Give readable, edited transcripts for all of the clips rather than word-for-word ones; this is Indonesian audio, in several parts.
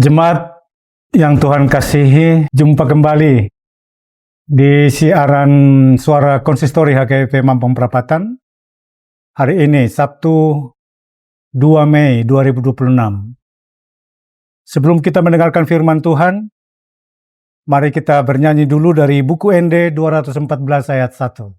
Jemaat yang Tuhan kasihi, jumpa kembali di siaran suara konsistori HKBP Mampang Perapatan. Hari ini Sabtu 2 Mei 2026. Sebelum kita mendengarkan firman Tuhan, mari kita bernyanyi dulu dari buku ND 214 ayat 1.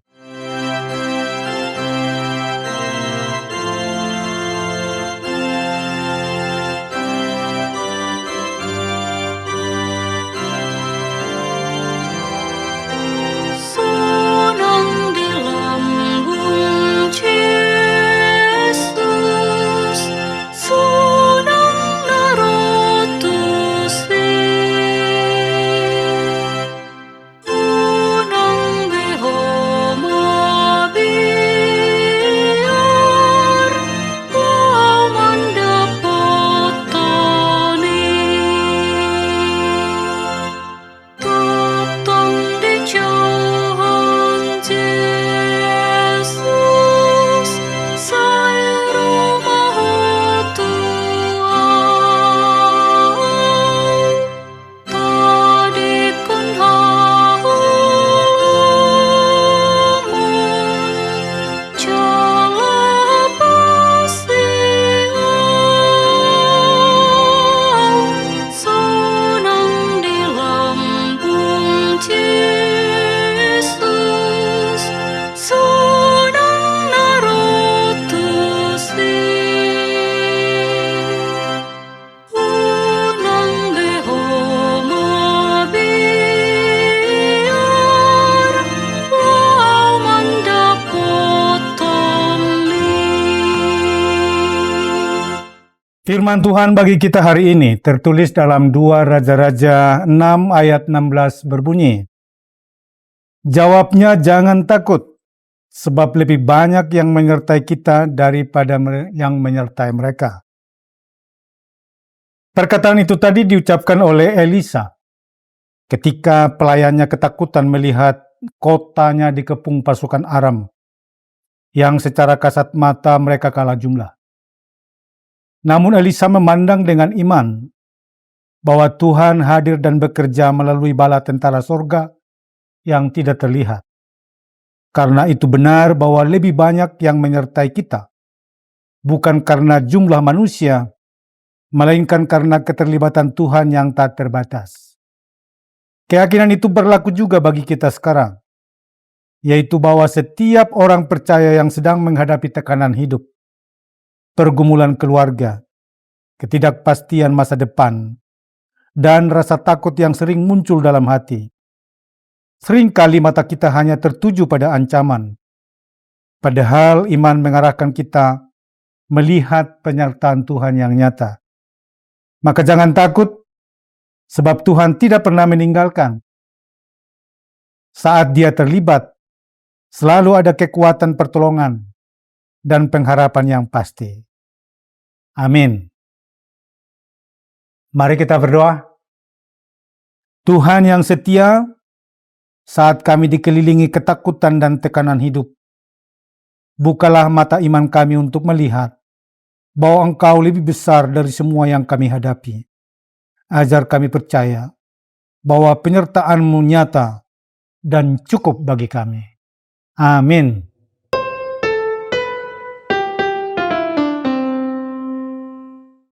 Firman Tuhan bagi kita hari ini tertulis dalam 2 Raja-Raja 6 ayat 16 berbunyi, "Jawabnya, jangan takut, sebab lebih banyak yang menyertai kita daripada yang menyertai mereka." Perkataan itu tadi diucapkan oleh Elisa ketika pelayannya ketakutan melihat kotanya dikepung pasukan Aram yang secara kasat mata mereka kalah jumlah. Namun Elisa memandang dengan iman bahwa Tuhan hadir dan bekerja melalui bala tentara sorga yang tidak terlihat. Karena itu benar bahwa lebih banyak yang menyertai kita, bukan karena jumlah manusia, melainkan karena keterlibatan Tuhan yang tak terbatas. Keyakinan itu berlaku juga bagi kita sekarang, yaitu bahwa setiap orang percaya yang sedang menghadapi tekanan hidup, pergumulan keluarga, ketidakpastian masa depan, dan rasa takut yang sering muncul dalam hati. Seringkali mata kita hanya tertuju pada ancaman, padahal iman mengarahkan kita melihat penyertaan Tuhan yang nyata. Maka jangan takut, sebab Tuhan tidak pernah meninggalkan. Saat Dia terlibat, selalu ada kekuatan pertolongan dan pengharapan yang pasti. Amin. Mari kita berdoa. Tuhan yang setia, saat kami dikelilingi ketakutan dan tekanan hidup, bukalah mata iman kami untuk melihat bahwa Engkau lebih besar dari semua yang kami hadapi. Ajar kami percaya bahwa penyertaan-Mu nyata dan cukup bagi kami. Amin.